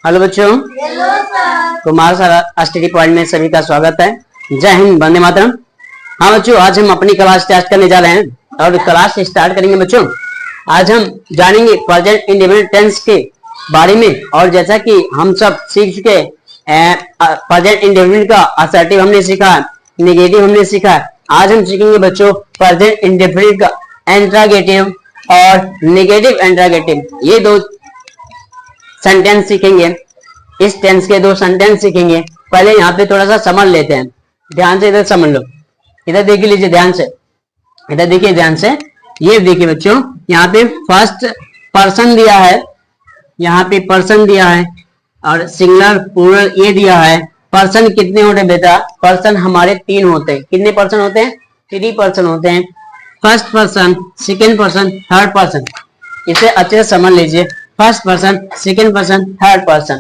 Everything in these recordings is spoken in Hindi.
हेलो बच्चों। Hello sir. Kumar sir study point में सभी का स्वागत है। जय हिंद, वंदे मातरम। हाँ बच्चों, आज हम अपनी क्लास स्टार्ट करने जा रहे हैं और क्लास स्टार्ट करेंगे बच्चों। आज हम जानेंगे प्रेजेंट इंडेफिनिट टेंस के बारे में। और जैसा कि हम सब सीख चुके प्रेजेंट इंडेफिनिट का असर्टिव हमने सीखा, नेगेटिव हमने सीखा। आज हम सीखेंगे बच्चों प्रेजेंट इंडेफिनिट का इंट्रोगेटिव और नेगेटिव इंट्रोगेटिव, ये दो सेंटेंस सीखेंगे। इस टेंस के दो सेंटेंस सीखेंगे। पहले यहाँ पे थोड़ा सा समझ लेते हैं, ध्यान से इधर समझ लो। इधर देख लीजिए ध्यान से, इधर देखिए ध्यान से। ये देखिए बच्चों, यहाँ पे फर्स्ट पर्सन दिया है, यहाँ पे पर्सन दिया है और सिंगुलर प्लूरल ये दिया है। पर्सन कितने होते हैं बेटा? पर्सन हमारे तीन होते हैं। कितने पर्सन होते हैं? 3 पर्सन होते हैं। First person, second person, third person. इसे अच्छे से समझ लीजिए। First person, second person, third person.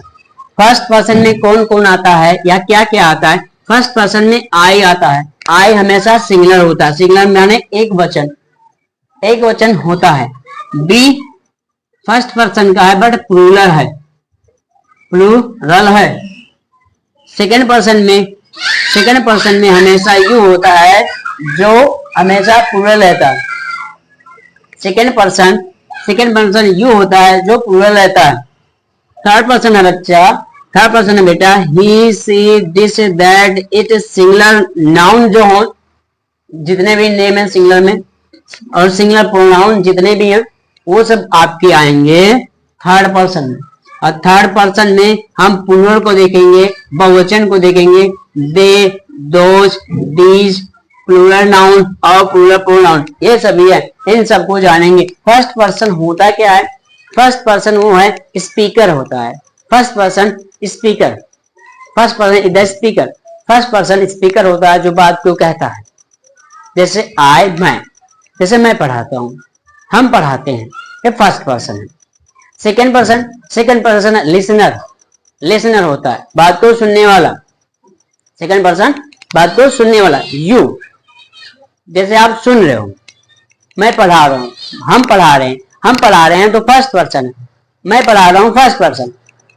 First person में कौन कौन आता है या क्या क्या आता है? फर्स्ट पर्सन में आई आता है। आई हमेशा सिंगुलर होता है। सिंगुलर माने एक वचन होता है। बी फर्स्ट पर्सन का है बट प्लूरल है। सेकेंड पर्सन में हमेशा यू होता है जो हमेशा प्लूरल रहता है। सेकेंड पर्सन यू होता है जो प्लूरल रहता है। थर्ड पर्सन है बच्चा, थर्ड पर्सन है बेटा he, she, this, that, it, singular noun जो हो, जितने भी नेम है सिंगुलर में, और सिंगुलर प्रोनाउन जितने भी हैं वो सब आपके आएंगे थर्ड पर्सन में। और थर्ड पर्सन में हम प्लूरल को देखेंगे, बहुवचन को देखेंगे। दे, दोज, दीज, प्लूरल नाउन और प्लूरल प्रोनाउन, ये सभी है। इन सबको जानेंगे। फर्स्ट पर्सन होता क्या है? फर्स्ट पर्सन वो है स्पीकर होता है। First person speaker, first person is the speaker. First person speaker होता है जो बात को कहता है। जैसे मैं, जैसे मैं पढ़ाता हूँ, हम पढ़ाते हैं, ये फर्स्ट पर्सन है। सेकेंड पर्सन लिसनर होता है, बात को सुनने वाला। सेकेंड पर्सन बात को सुनने वाला। यू, जैसे आप सुन रहे हो, मैं पढ़ा रहा हूँ, हम पढ़ा रहे हैं तो फर्स्ट पर्सन है। मैं पढ़ा रहा हूँ फर्स्ट पर्सन।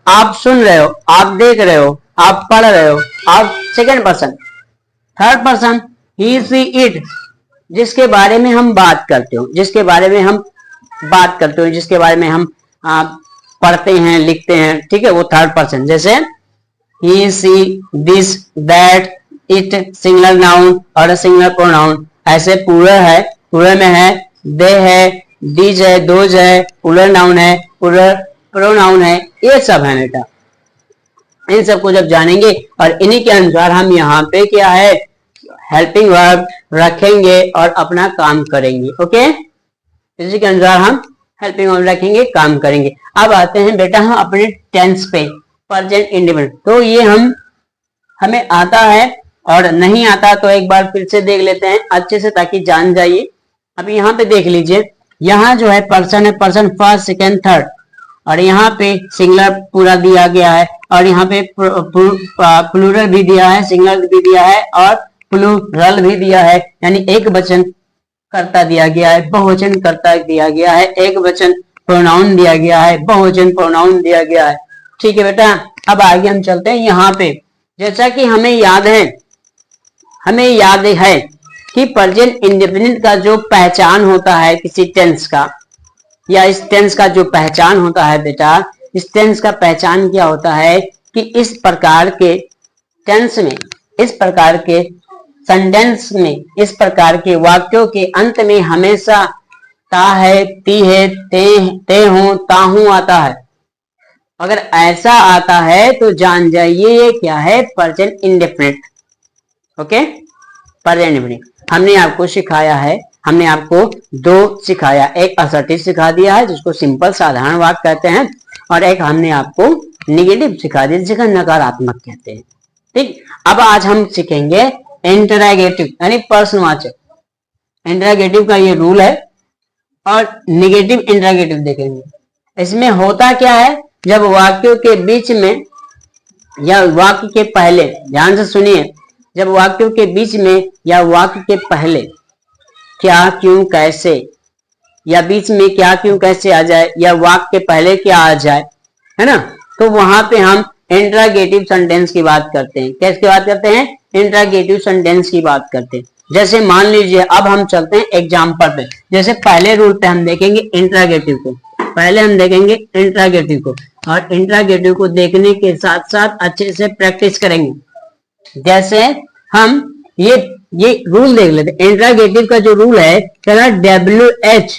आप सुन रहे हो, आप देख रहे हो, आप पढ़ रहे हो, आप second person. Third person he, she, it, जिसके बारे में हम बात करते हो, जिसके बारे में हम पढ़ते हैं, लिखते हैं, ठीक है, वो थर्ड पर्सन। जैसे he, she, this, that, it, singular noun और सिंगुलर प्रोनाउन। ऐसे प्लूरल में है दे है, दीज है, दोज है, प्लूरल नाउन है, प्लूरल प्रोनाउन है, ये सब है बेटा। इन सबको जब जानेंगे और इन्हीं के अनुसार हम यहाँ पे क्या है हेल्पिंग वर्ब रखेंगे और अपना काम करेंगे। ओके, इसी के अनुसार हम हेल्पिंग वर्ब रखेंगे, काम करेंगे। अब आते हैं बेटा हम अपने टेंस पे, प्रेजेंट इंडेफिनिट। तो ये हमें आता है और नहीं आता तो एक बार फिर से देख लेते हैं अच्छे से ताकि जान जाइए। अभी यहाँ पे देख लीजिए, यहाँ जो है पर्सन फर्स्ट, सेकेंड, थर्ड, और यहाँ पे सिंगुलर पूरा दिया गया है और यहाँ पे प्लूरल भी दिया है, सिंगुलर भी दिया है और प्लूरल भी दिया है। यानी एक वचन कर्ता दिया गया है, बहुवचन कर्ता दिया गया है, एक वचन प्रोनाउन दिया गया है, बहुवचन प्रोनाउन दिया गया है। ठीक है बेटा, अब आगे हम चलते हैं। यहाँ पे जैसा कि हमें याद है कि प्रेजेंट इंडेफिनिट का जो पहचान होता है किसी टेंस का, या इस टेंस का जो पहचान होता है बेटा, इस टेंस का पहचान क्या होता है कि इस प्रकार के टेंस में, इस प्रकार के सेंटेंस में, इस प्रकार के वाक्यों के अंत में हमेशा ता है, ती है, ते हो, ताहू आता है। अगर ऐसा आता है तो जान जाइए ये क्या है, present indefinite. Okay, present indefinite हमने आपको सिखाया है, हमने आपको दो सिखाया। एक असर्टिव सिखा दिया है जिसको सिंपल साधारण वाक्य कहते हैं, और एक हमने आपको निगेटिव सिखा दिया जिसका नकारात्मक कहते हैं। ठीक, अब आज हम सीखेंगे इंटरगेटिव यानी प्रश्नवाचक। इंटरगेटिव का ये रूल है और निगेटिव इंटरगेटिव देखेंगे। इसमें होता क्या है, जब वाक्यों के बीच में या वाक्य के पहले, ध्यान से सुनिए, जब वाक्यों के बीच में या वाक्य के पहले क्या, क्यों, कैसे, या बीच में क्या, क्यों, कैसे आ जाए, या वाक्य के पहले क्या आ जाए, है ना, तो वहां पे हम इंट्रागेटिव सेंटेंस की बात करते हैं। कैसे बात करते हैं? इंट्रागेटिव सेंटेंस की बात करते हैं। जैसे मान लीजिए अब हम चलते हैं एग्जाम्पल पे। जैसे पहले रूल पे हम देखेंगे इंट्रागेटिव को, पहले हम देखेंगे इंट्रागेटिव को, और इंट्रागेटिव को देखने के साथ साथ अच्छे से प्रैक्टिस करेंगे। जैसे हम ये रूल देख लेते। इंट्रागेटिव का जो रूल है कह रहा WH।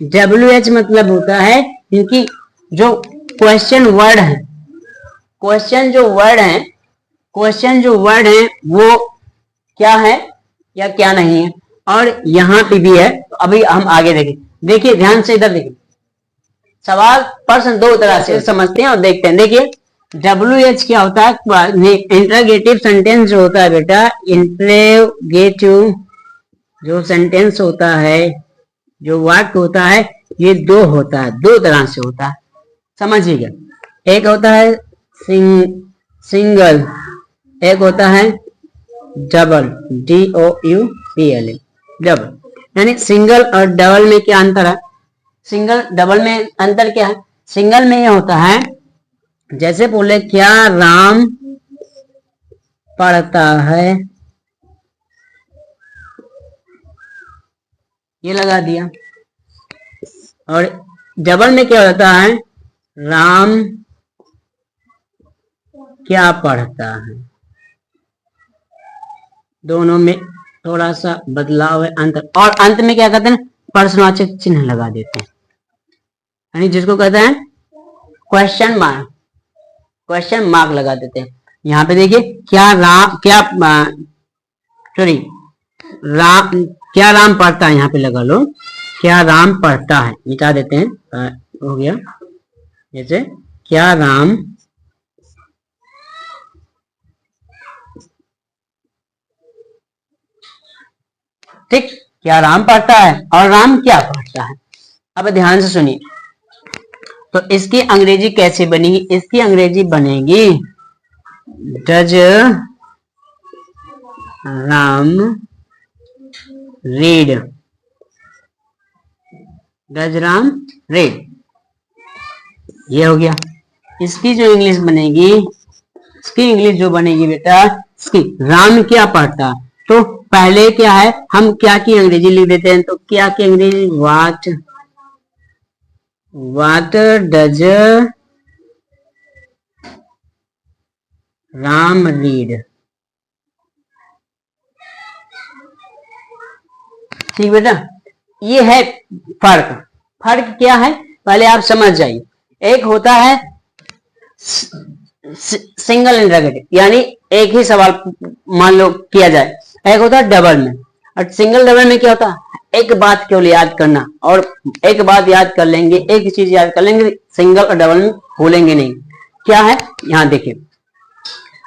WH मतलब होता है क्योंकि जो क्वेश्चन वर्ड है, क्वेश्चन जो वर्ड है वो क्या है या क्या नहीं है, और यहाँ पे भी है। तो अभी हम आगे देखें। देखिए ध्यान से इधर देखिए, सवाल प्रश्न दो तरह से समझते हैं और देखते हैं। देखिए WH क्या होता है? इंट्रागेटिव सेंटेंस जो होता है बेटा, इंट्रोगेटिव जो सेंटेंस होता है, जो वाक्य होता है, ये दो होता है, दो तरह से होता है, समझिएगा। एक होता है सिंगल, एक होता है डबल, DOUBL, डबल। यानी सिंगल और डबल में क्या अंतर है? सिंगल डबल में अंतर क्या है? सिंगल में यह होता है, जैसे बोले क्या राम पढ़ता है, ये लगा दिया। और डबल में क्या होता है? राम क्या पढ़ता है। दोनों में थोड़ा सा बदलाव है, अंतर। और अंत में क्या कहते हैं? प्रश्नवाचक चिन्ह लगा देते हैं, यानी जिसको कहते हैं क्वेश्चन मार्क, क्वेश्चन मार्क लगा देते हैं। यहाँ पे देखिए क्या राम राम पढ़ता है, यहाँ पे लगा लो क्या राम पढ़ता है, मिटा देते हैं, हो गया। जैसे क्या राम ठीक, क्या राम पढ़ता है और राम क्या पढ़ता है। अब ध्यान से सुनिए, तो इसकी अंग्रेजी कैसे बनेगी? इसकी अंग्रेजी बनेगी does Ram read, does Ram read, ये हो गया। इसकी जो इंग्लिश बनेगी, इसकी इंग्लिश जो बनेगी बेटा, इसकी राम क्या पढ़ता है, तो पहले क्या है, हम क्या की अंग्रेजी लिख देते हैं। तो क्या की अंग्रेजी? What does Ram read. ठीक बेटा, ये है फर्क। फर्क क्या है पहले आप समझ जाइए। एक होता है सिंगल इंट्रोगेटिव, यानी एक ही सवाल मान लो किया जाए। एक होता है डबल में, और सिंगल डबल में क्या होता है? एक बात केवल याद करना, और एक बात याद कर लेंगे, एक ही चीज याद कर लेंगे। सिंगल और डबल में भूलेंगे नहीं। क्या है यहाँ देखिए,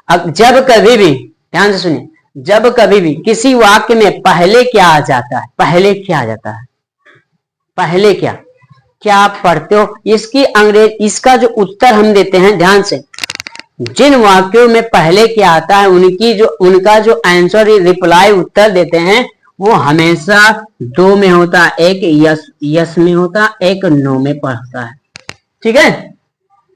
अब जब कभी भी ध्यान से सुनिए, जब कभी भी किसी वाक्य में पहले क्या आ जाता है, पहले क्या आ जाता है, पहले क्या क्या आप पढ़ते हो, इसकी अंग्रेज, इसका जो उत्तर हम देते हैं, ध्यान से, जिन वाक्यों में पहले क्या आता है उनका जो आंसर रिप्लाई उत्तर देते हैं वो हमेशा दो में होता है। एक यस में होता है, एक नो में पढ़ता है। ठीक है,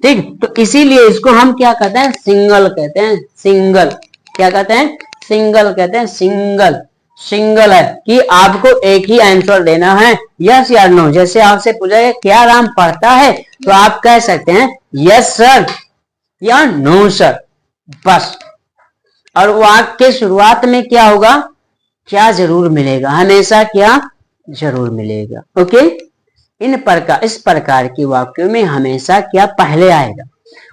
ठीक। तो इसीलिए इसको हम क्या कहते हैं? सिंगल कहते हैं। सिंगल क्या कहते हैं? सिंगल कहते हैं। सिंगल सिंगल है कि आपको एक ही आंसर देना है, यस या नो। जैसे आपसे पूछा है क्या राम पढ़ता है, तो आप कह सकते हैं यस सर या नो सर, बस। और वाक्य के शुरुआत में क्या होगा? क्या जरूर मिलेगा, हमेशा क्या जरूर मिलेगा। ओके, इस प्रकार के वाक्यों में हमेशा क्या पहले आएगा,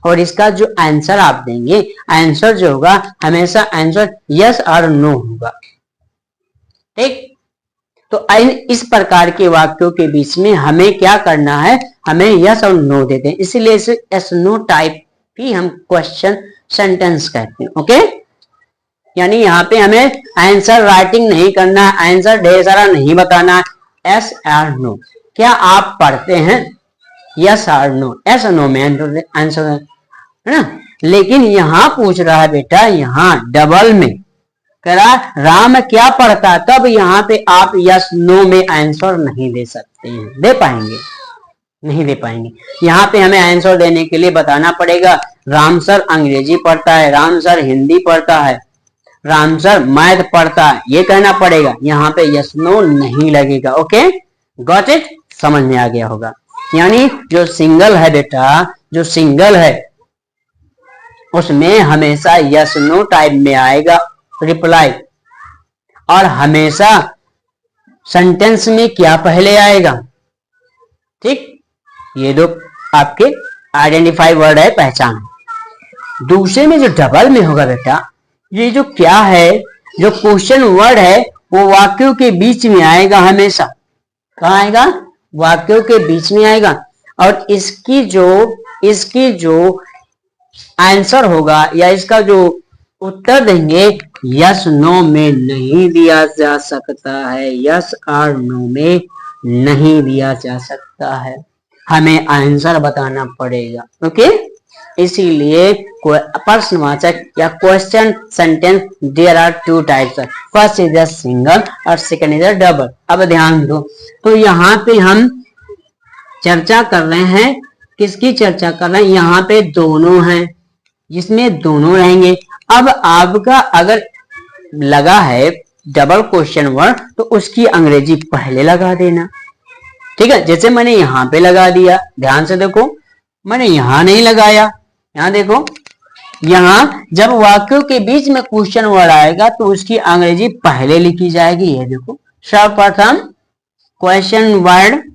और इसका जो आंसर आप देंगे, आंसर जो होगा हमेशा आंसर यस और नो होगा। ठीक, तो इस प्रकार के वाक्यों के बीच में हमें क्या करना है? हमें यस और नो देते हैं, इसलिए इसे यस नो टाइप भी हम क्वेश्चन सेंटेंस कहते हैं। ओके, यानी यहाँ पे हमें आंसर राइटिंग नहीं करना है, आंसर ढेर सारा नहीं बताना है, यस और नो। क्या आप पढ़ते हैं? यस और नो, यस और नो में आंसर है ना। लेकिन यहाँ पूछ रहा है बेटा, यहाँ डबल में कह रहा राम क्या पढ़ता है, तब यहाँ पे आप यस नो में आंसर नहीं दे सकते हैं, दे पाएंगे नहीं दे पाएंगे। यहाँ पे हमें आंसर देने के लिए बताना पड़ेगा राम सर अंग्रेजी पढ़ता है, राम सर हिंदी पढ़ता है, राम सर मैथ पढ़ता है, ये कहना पड़ेगा। यहाँ पे यस नो नहीं लगेगा। ओके, गॉट इट, समझ में आ गया होगा। यानी जो सिंगल है बेटा, जो सिंगल है उसमें हमेशा यस नो टाइप में आएगा रिप्लाई, और हमेशा सेंटेंस में क्या पहले आएगा। ठीक, ये दो आपके आइडेंटिफाई वर्ड है, पहचान। दूसरे में जो डबल में होगा बेटा, ये जो क्या है, जो क्वेश्चन वर्ड है वो वाक्यों के बीच में आएगा हमेशा। कहाँ आएगा? वाक्यों के बीच में आएगा। और इसकी जो आंसर होगा या इसका जो उत्तर देंगे यस नो में नहीं दिया जा सकता है, यस और नो में नहीं दिया जा सकता है, हमें आंसर बताना पड़ेगा। ओके, इसीलिए प्रश्नवाचक या question sentence there are two types, first is a single और सेकंड इज अ डबल। अब ध्यान दो, तो यहाँ पे हम चर्चा कर रहे हैं, किसकी चर्चा कर रहे हैं? यहाँ पे दोनों हैं, जिसमें दोनों रहेंगे। अब आपका अगर लगा है डबल क्वेश्चन वर्ड तो उसकी अंग्रेजी पहले लगा देना। ठीक है, जैसे मैंने यहाँ पे लगा दिया, ध्यान से देखो, मैंने यहाँ नहीं लगाया। यहाँ देखो, यहाँ जब वाक्यों के बीच में क्वेश्चन वर्ड आएगा तो उसकी अंग्रेजी पहले लिखी जाएगी। ये देखो, सर्वप्रथम क्वेश्चन वर्ड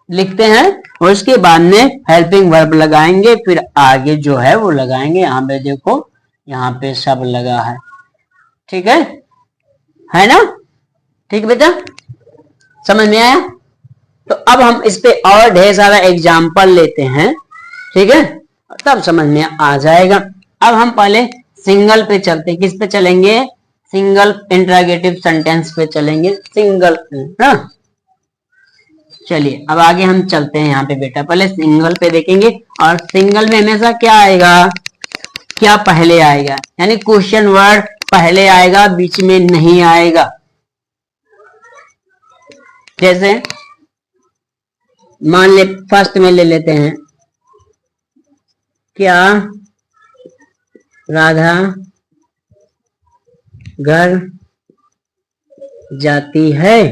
लिखते हैं और उसके बाद में हेल्पिंग वर्ब लगाएंगे, फिर आगे जो है वो लगाएंगे। यहाँ पे देखो, यहाँ पे सब लगा है। ठीक है ना? ठीक बेटा, समझ में आया? तो अब हम इस पे और ढेर सारा एग्जाम्पल लेते हैं, ठीक है, तब समझ में आ जाएगा। अब हम पहले सिंगल पे चलते हैं। किस पे चलेंगे? सिंगल इंटरोगेटिव सेंटेंस पे चलेंगे, सिंगल। हाँ, चलिए अब आगे हम चलते हैं। यहाँ पे बेटा पहले सिंगल पे देखेंगे, और सिंगल में हमेशा क्या आएगा, क्या पहले आएगा, यानी क्वेश्चन वर्ड पहले आएगा, बीच में नहीं आएगा। जैसे मान ले फर्स्ट में ले लेते हैं, क्या राधा घर जाती है?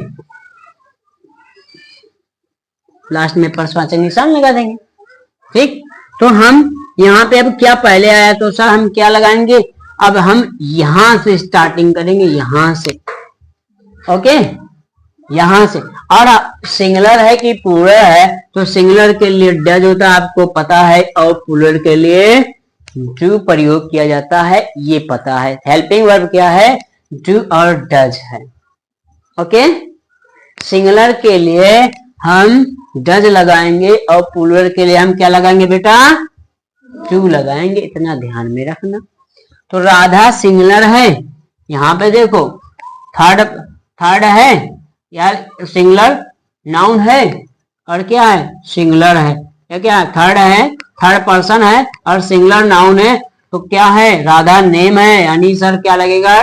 लास्ट में प्रश्नवाचक निशान लगा देंगे। ठीक, तो हम यहाँ पे अब क्या पहले आया तो सर हम क्या लगाएंगे? अब हम यहां से स्टार्टिंग करेंगे, यहां से। ओके, यहां से। और सिंगुलर है कि प्लूरल है, तो सिंगुलर के लिए डज होता है, आपको पता है, और प्लूरल के लिए डू प्रयोग किया जाता है, ये पता है। हेल्पिंग वर्ब क्या है? डू और डज है। ओके, सिंगुलर के लिए हम डज लगाएंगे और प्लूरल के लिए हम क्या लगाएंगे बेटा? डू लगाएंगे, इतना ध्यान में रखना। तो राधा सिंगुलर है, यहाँ पे देखो थर्ड है यार, सिंगुलर नाउन है, और क्या है? सिंगुलर है। क्या है? थर्ड है, थर्ड पर्सन है और सिंगुलर नाउन है, तो क्या है? राधा नेम है, यानी सर क्या लगेगा?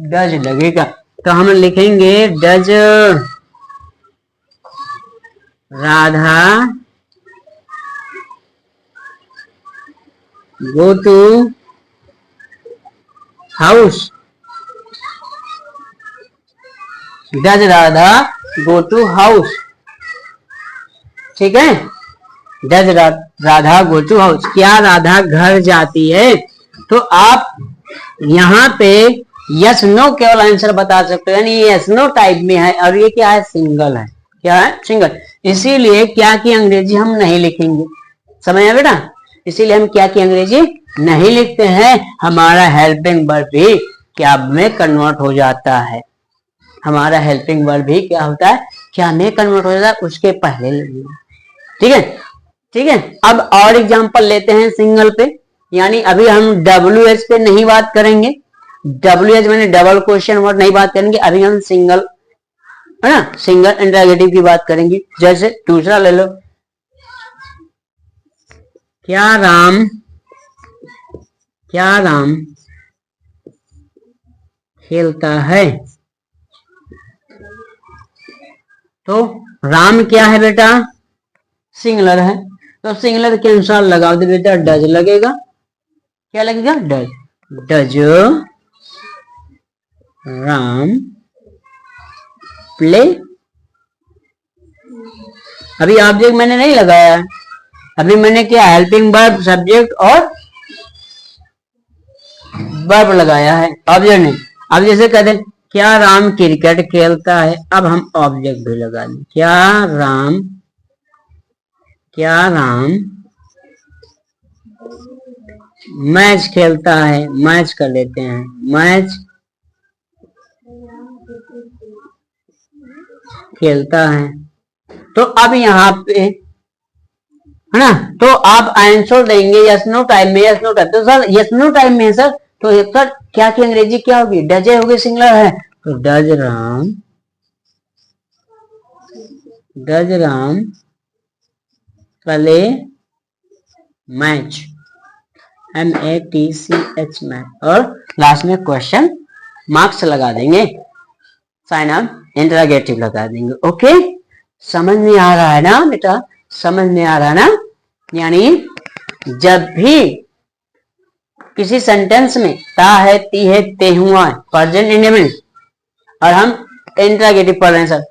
डज लगेगा। तो हम लिखेंगे does Radha go to house? Does Radha go to house? ठीक है, does Radha go to house, क्या राधा घर जाती है? तो आप यहाँ पे यस नो केवल आंसर बता सकते हो, यानी ये यस नो टाइप में है, और ये क्या है? सिंगल है। क्या है? सिंगल। इसीलिए क्या की अंग्रेजी हम नहीं लिखेंगे, समझ आया बेटा? इसीलिए हम क्या की अंग्रेजी नहीं लिखते हैं, हमारा हेल्पिंग वर्ब भी क्या में कन्वर्ट हो जाता है, हमारा हेल्पिंग वर्ब भी क्या होता है? क्या में कन्वर्ट हो जाता है, उसके पहले। ठीक है, ठीक है। अब और एग्जांपल लेते हैं सिंगल पे, यानी अभी हम WH पे नहीं बात करेंगे, WH मैंने डबल क्वेश्चन वर्ड नहीं बात करेंगे, अभी हम सिंगल, है ना, सिंगल इंटरोगेटिव की बात करेंगे। जैसे दूसरा ले लो, क्या राम खेलता है? तो राम क्या है बेटा, सिंगुलर है, तो सिंगुलर के अनुसार लगा दे बेटा, डज लगेगा। क्या लगेगा, डज। Does Ram play. अभी ऑब्जेक्ट मैंने नहीं लगाया, अभी मैंने क्या हेल्पिंग वर्ब, सब्जेक्ट और वर्ब लगाया है, ऑब्जेक्ट नहीं। अब जैसे कहते हैं क्या राम क्रिकेट खेलता है, अब हम ऑब्जेक्ट भी लगा दें, क्या राम मैच खेलता है, मैच कर लेते हैं, मैच खेलता है। तो अब यहाँ पे है ना, तो आप आंसर देंगे यस नो टाइम में, यस नो टाइम, तो सर यस नो टाइम में सर, तो सर क्या की अंग्रेजी क्या होगी, डजे होगी, सिंगुलर है, तो does Ram play match, MATCH match, और लास्ट में क्वेश्चन मार्क्स लगा देंगे, साइन ऑफ इंटरोगेटिव लगा देंगे। ओके, समझ में आ रहा है ना बेटा, समझ में आ रहा है ना। यानी जब भी किसी सेंटेंस में ता है, ती है, ते हुआ है, प्रेजेंट इंडेफिनिट, और हम इंटरोगेटिव पढ़ रहे हैं सर,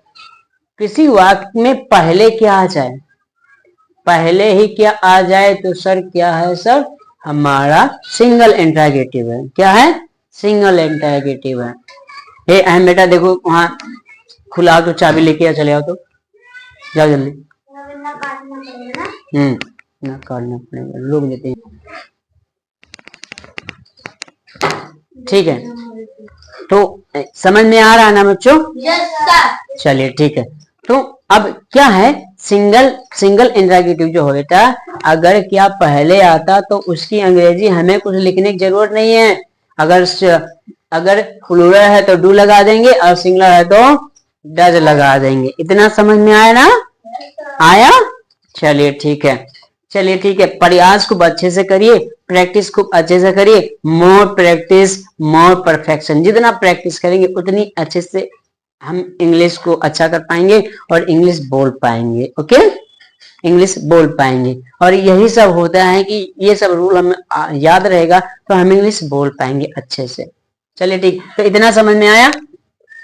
किसी वाक्य में पहले क्या आ जाए, पहले ही क्या आ जाए, तो सर क्या है सर, हमारा सिंगल इंटरोगेटिव है। क्या है, सिंगल इंटरोगेटिव है। हे अहम बेटा देखो वहां खुला, तो चाबी लेके चले आओ, तो जाओ जल्दी। ना काटना पड़ेगा, लोग देते हैं, ठीक है। तो समझ में आ रहा है ना बच्चों, चलिए ठीक है। तो अब क्या है, सिंगल इंटरोगेटिव जो होता, अगर क्या पहले आता तो उसकी अंग्रेजी हमें कुछ लिखने की जरूरत नहीं है। अगर प्लूरल है तो डू लगा देंगे, और सिंगुलर है तो डज लगा देंगे। इतना समझ में आया ना, आया, चलिए ठीक है, चलिए ठीक है। प्रयास खूब अच्छे से करिए, प्रैक्टिस खूब अच्छे से करिए, मोर प्रैक्टिस मोर परफेक्शन, जितना प्रैक्टिस करेंगे उतनी अच्छे से हम इंग्लिश को अच्छा कर पाएंगे और इंग्लिश बोल पाएंगे। ओके, इंग्लिश बोल पाएंगे, और यही सब होता है कि ये सब रूल हमें याद रहेगा तो हम इंग्लिश बोल पाएंगे अच्छे से। चलिए ठीक, तो इतना समझ में आया।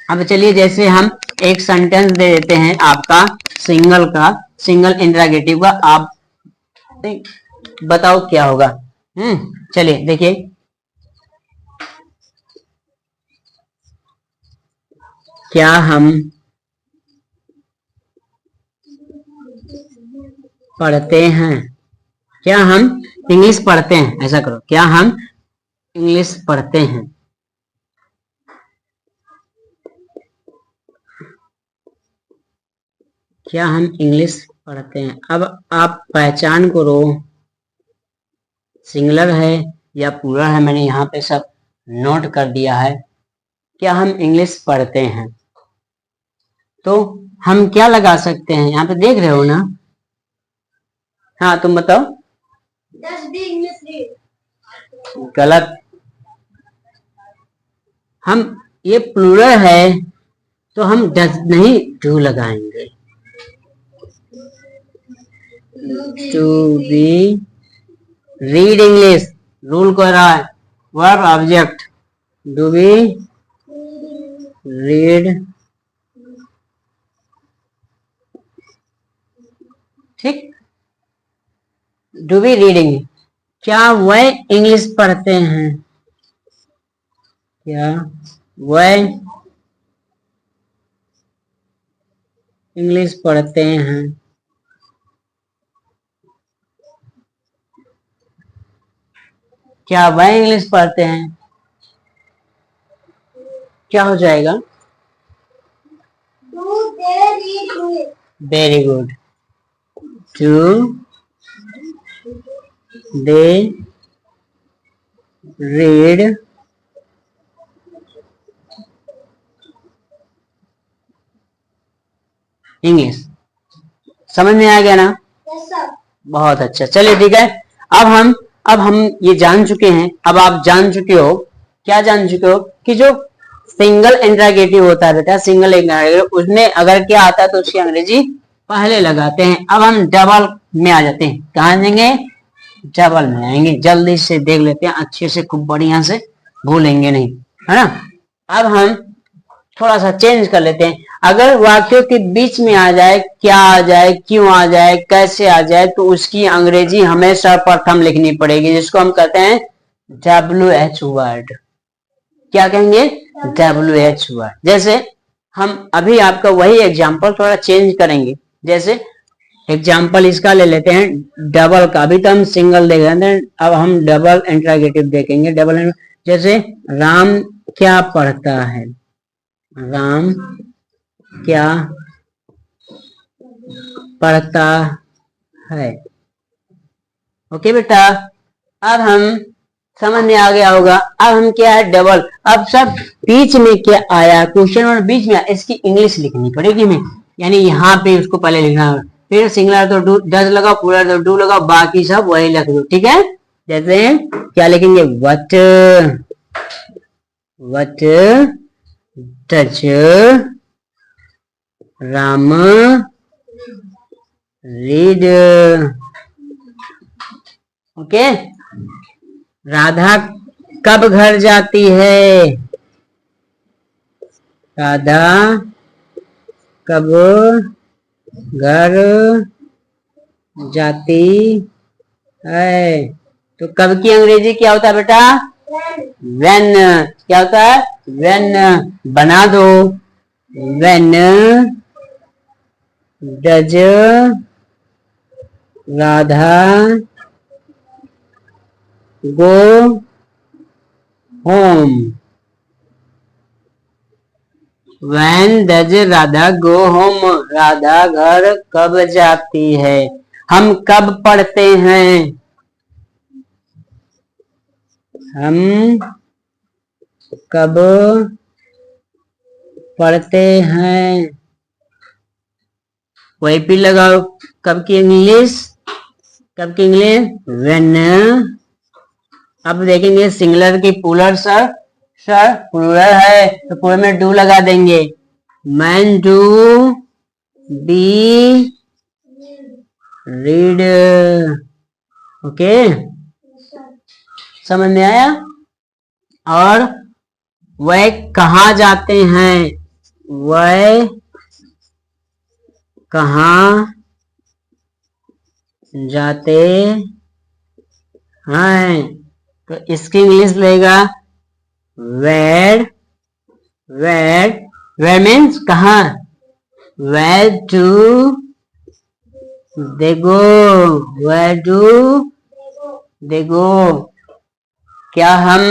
अब चलिए जैसे हम एक सेंटेंस दे देते हैं आपका सिंगल इंटरोगेटिव का, आप बताओ क्या होगा। चलिए देखिए, क्या हम पढ़ते हैं, क्या हम इंग्लिश पढ़ते हैं, ऐसा करो, क्या हम इंग्लिश पढ़ते हैं। क्या हम इंग्लिश पढ़ते हैं। अब आप पहचान करो सिंगुलर है या प्लूरल है, मैंने यहाँ पे सब नोट कर दिया है। क्या हम इंग्लिश पढ़ते हैं, तो हम क्या लगा सकते हैं, यहाँ पे देख रहे हो ना। हाँ तुम बताओ। गलत, हम ये प्लूरल है तो हम डज नहीं डू लगाएंगे। To be read English, rule कर रहा है, verb object, do be read, ठीक, डू बी रीडिंग। क्या वह इंग्लिश पढ़ते हैं, क्या वह इंग्लिश पढ़ते हैं। क्या वह इंग्लिश पढ़ते हैं, क्या हो जाएगा, very good, to they read English. समझ में आ गया ना, बहुत अच्छा। चलिए ठीक है, अब हम ये जान चुके हैं, अब आप जान चुके हो, क्या जान चुके हो कि जो सिंगल इंट्रागेटिव होता है बेटा, सिंगल इंट्रागेटिव, उसमें अगर क्या आता है तो उसकी अंग्रेजी पहले लगाते हैं। अब हम डबल में आ जाते हैं, कहाँ जाएंगे, डबल में आएंगे। जल्दी से देख लेते हैं अच्छे से, खूब बढ़िया से, भूलेंगे नहीं, है ना। अब हम थोड़ा सा चेंज कर लेते हैं। अगर वाक्यों के बीच में आ जाए, क्या आ जाए, क्यों आ जाए, कैसे आ जाए, तो उसकी अंग्रेजी हमें सर्वप्रथम लिखनी पड़ेगी, जिसको हम कहते हैं WH वर्ड। क्या कहेंगे, WH वर्ड। जैसे हम अभी आपका वही एग्जाम्पल थोड़ा चेंज करेंगे। जैसे एग्जाम्पल इसका ले लेते हैं, डबल का। अभी तो हम सिंगल देख रहे थे, अब हम डबल इंट्रागेटिव देखेंगे। डबल, जैसे राम क्या पढ़ता है, राम क्या पढ़ता है। ओके बेटा, अब हम समझ में आ गया होगा। अब हम क्या है, डबल। अब सब बीच में क्या आया, क्वेश्चन और बीच में आया, इसकी इंग्लिश लिखनी पड़ेगी हमें, यानी यहाँ पे उसको पहले लिखना है। फिर सिंगुलर तो डू, डज लगाओ, प्लूरल तो डू लगाओ, बाकी सब वही लिख दो, ठीक है। जैसे क्या लिखेंगे, what does Ram read. Okay. Radha कब घर जाती है, राधा कब घर जाती है। तो कब की अंग्रेजी क्या होता है बेटा, when। क्या होता है, when। बना दो, when does Radha go home, when does Radha go home। Radha घर कब जाती है। हम कब पढ़ते हैं, हम कब पढ़ते हैं, वही पे लगाओ। कब की इंग्लिश, कब की इंग्लिश, व्हेन। अब देखेंगे सिंगुलर की पुलर, सर पुलर है तो पुलर में डू लगा देंगे। Man do be read. Okay, समझ में आया। और वह कहाँ जाते हैं, वह कहाँ जाते हैं, तो इसकी इंग्लिश लेगा वेर। वेर मीन्स कहाँ, where to they go, where to they go. क्या हम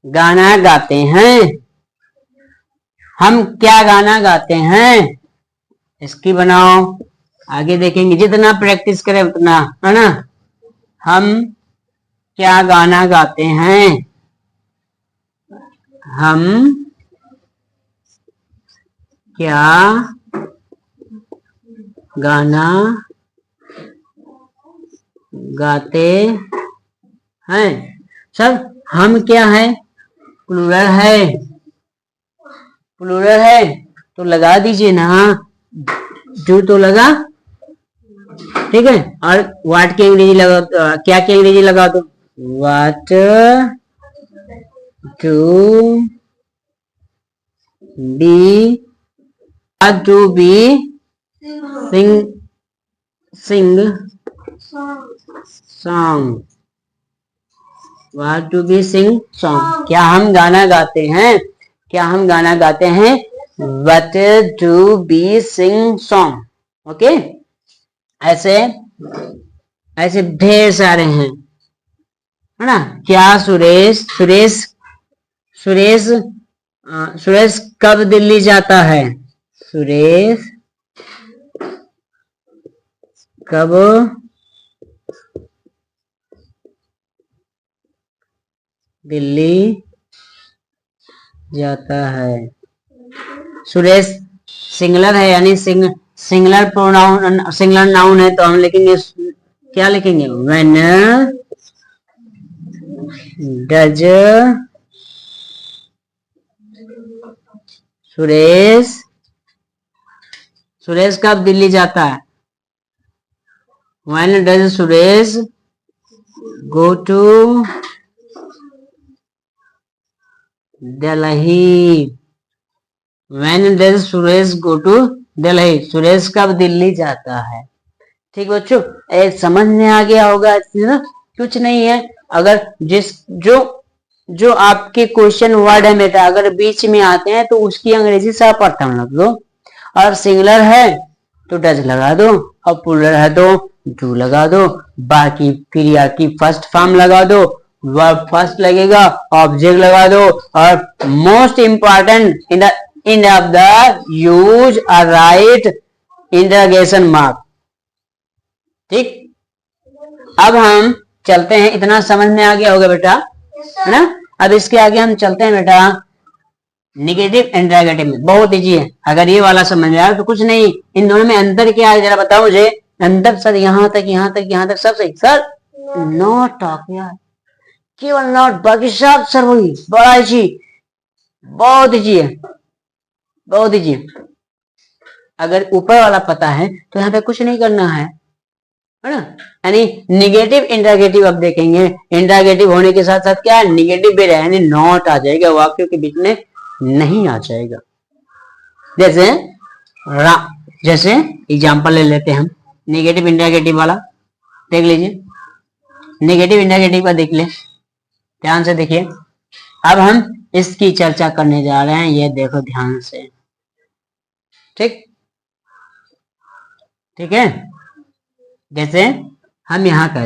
गाना गाते हैं, हम क्या गाना गाते हैं, इसकी बनाओ। आगे देखेंगे, जितना प्रैक्टिस करें उतना, है ना। हम क्या गाना गाते हैं, हम क्या गाना गाते हैं। सर हम क्या है, प्लूरल है, प्लूरल है तो लगा दीजिए ना, डू तो लगा, ठीक है। और वाट की अंग्रेजी लगा, क्या की अंग्रेजी लगा दो, what to be, to be sing, sing song, what to be sing song. क्या हम गाना गाते हैं, क्या हम गाना गाते हैं, what to be sing song. Okay, ऐसे ऐसे ढेर सारे हैं, है ना। क्या सुरेश, सुरेश सुरेश कब दिल्ली जाता है, सुरेश कब दिल्ली जाता है। सुरेश सिंगुलर है, यानी सिंगुलर प्रोनाउन, सिंगुलर नाउन है, तो हम लिखेंगे, क्या लिखेंगे, व्हेन डज सुरेश सुरेश कब दिल्ली जाता है? When does Suresh go to Delhi? When does Suresh go to Delhi? Suresh कब दिल्ली जाता है? ठीक बच्चों, एक समझ में आ गया होगा ना? कुछ नहीं है, अगर जिस जो जो आपके क्वेश्चन वर्ड है बेटा, अगर बीच में आते हैं तो उसकी अंग्रेजी सर्वप्रथम लग दो, और सिंगुलर है तो डज लगा दो, और प्लूरल है तो डू लगा दो, बाकी क्रिया की फर्स्ट फॉर्म लगा दो, वर्ब फर्स्ट लगेगा, ऑब्जेक्ट लगा दो, और most important in the end of the use a right interrogation mark. ठीक, अब हम चलते हैं, इतना समझ में आ गया होगा बेटा, है ना? अब इसके आगे हम चलते हैं बेटा निगेटिव इंटरोगेटिव में। बहुत इजी है, अगर ये वाला समझ में आया तो कुछ नहीं, इन दोनों में अंतर क्या है जरा बताओ मुझे। अंतर सर यहाँ तक यहाँ तक यहाँ तक सब सही सर, नॉट यार, केवल नॉट, बाकी सब सर वही, बड़ा इजी, बहुत इजी है, बहुत इजी है। अगर ऊपर वाला पता है तो यहाँ पे कुछ नहीं करना है ना? यानी निगेटिव इंटरोगेटिव अब देखेंगे, इंटरोगेटिव होने के साथ साथ क्या है, निगेटिव भी रहे, यानी नॉट आ जाएगा, वाक्यों के बीच में नहीं आ जाएगा। जैसे जैसे एग्जांपल ले लेते हैं हम निगेटिव इंटरोगेटिव वाला, देख लीजिए, निगेटिव इंटरोगेटिव का देख ले, ध्यान से देखिए। अब हम इसकी चर्चा करने जा रहे हैं, ये देखो ध्यान से, ठीक ठीक है। जैसे हम यहाँ कह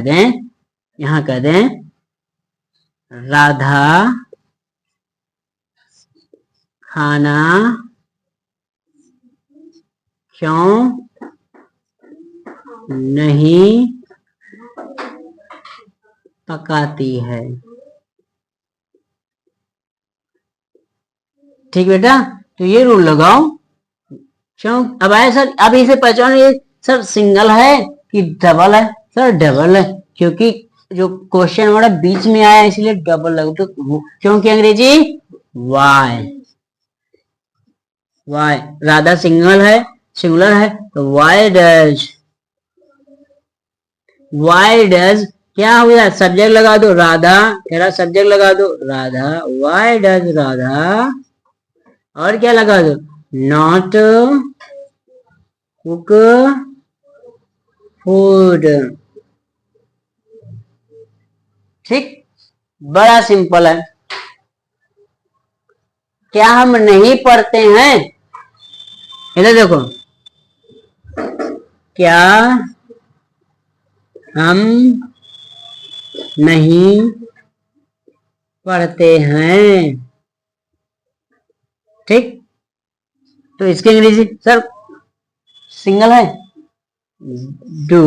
दें राधा खाना क्यों नहीं पकाती है? ठीक बेटा, तो ये रूल लगाओ, क्यों? अब आए सर, अब इसे पहचानो, ये सर सिंगल है कि डबल है? सर डबल है, क्योंकि जो क्वेश्चन हमारा बीच में आया इसलिए डबल लगा, तो क्योंकि अंग्रेजी वाई, वाई, राधा सिंगल है, सिंगुलर है, तो वाई डज क्या हुआ, सब्जेक्ट लगा दो राधा, तेरा सब्जेक्ट लगा दो राधा, वाई डज राधा, और क्या लगा दो, नॉट कुक फूड। ठीक, बड़ा सिंपल है। क्या हम नहीं पढ़ते हैं? इधर देखो, क्या हम नहीं पढ़ते हैं? ठीक, तो इसकी अंग्रेजी सर सिंगल है, do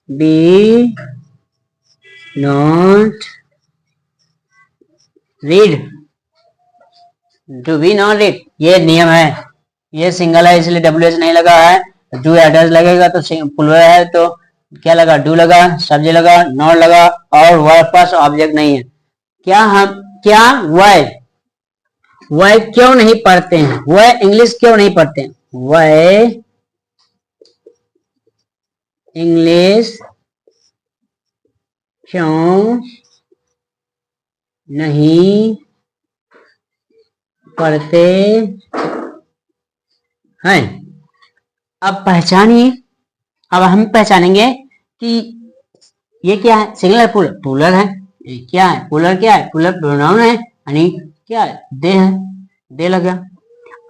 be not read, do be not read, ये नियम है, ये सिंगल है इसलिए WH नहीं लगा है, डू या डज लगेगा तो प्लूरल है तो क्या लगा, डू लगा, सब्जेक्ट लगा, नॉट लगा, और वर्ब प्लस ऑब्जेक्ट नहीं है। क्या वह क्यों नहीं पढ़ते हैं, वह इंग्लिश क्यों नहीं पढ़ते हैं, वह इंग्लिश क्यों नहीं पढ़ते हैं? अब पहचानिए, अब हम पहचानेंगे कि ये क्या है, सिंगुलर प्लूरल है, ये क्या है, प्लूरल क्या है, प्लूरल प्रोनाउन है, यानी क्या है, दे है, दे लगा।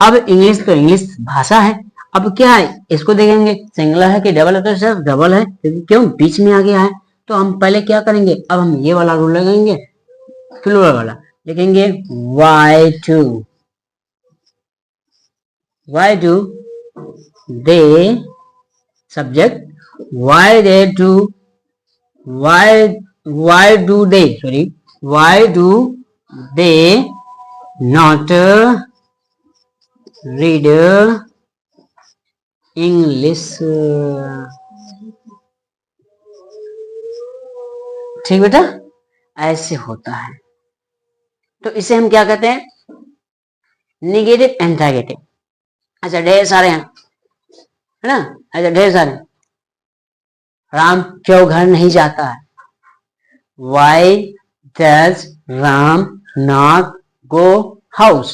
अब इंग्लिश तो इंग्लिश भाषा है, अब क्या है, इसको देखेंगे सिंगुलर है कि डबल है, तो सिर्फ डबल है, क्यों बीच में आ गया है, तो हम पहले क्या करेंगे, अब हम ये वाला रूल लगाएंगे, प्लूरल वाला लिखेंगे, why do they subject, why do they not read English? ठीक बेटा, ऐसे होता है, तो इसे हम क्या कहते हैं, निगेटिव इंट्रोगेटिव। अच्छा ढेर सारे हैं, है ना। अच्छा ढेर सारे, राम क्यों घर नहीं जाता है? Why does Ram not go house?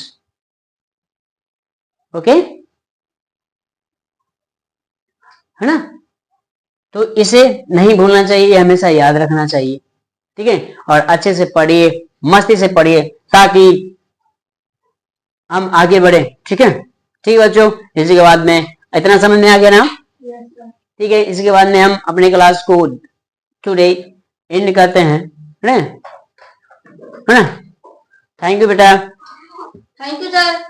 Okay, है ना। तो इसे नहीं भूलना चाहिए, हमेशा याद रखना चाहिए, ठीक है। और अच्छे से पढ़िए, मस्ती से पढ़िए, ताकि हम आगे बढ़े, ठीक है। ठीक है बच्चों, इसी के बाद में इतना समझ में आ गया ना? ठीक है, इसके बाद में हम अपने क्लास को टुडे एंड करते हैं, है ना। थैंक यू बेटा। Thank you sir.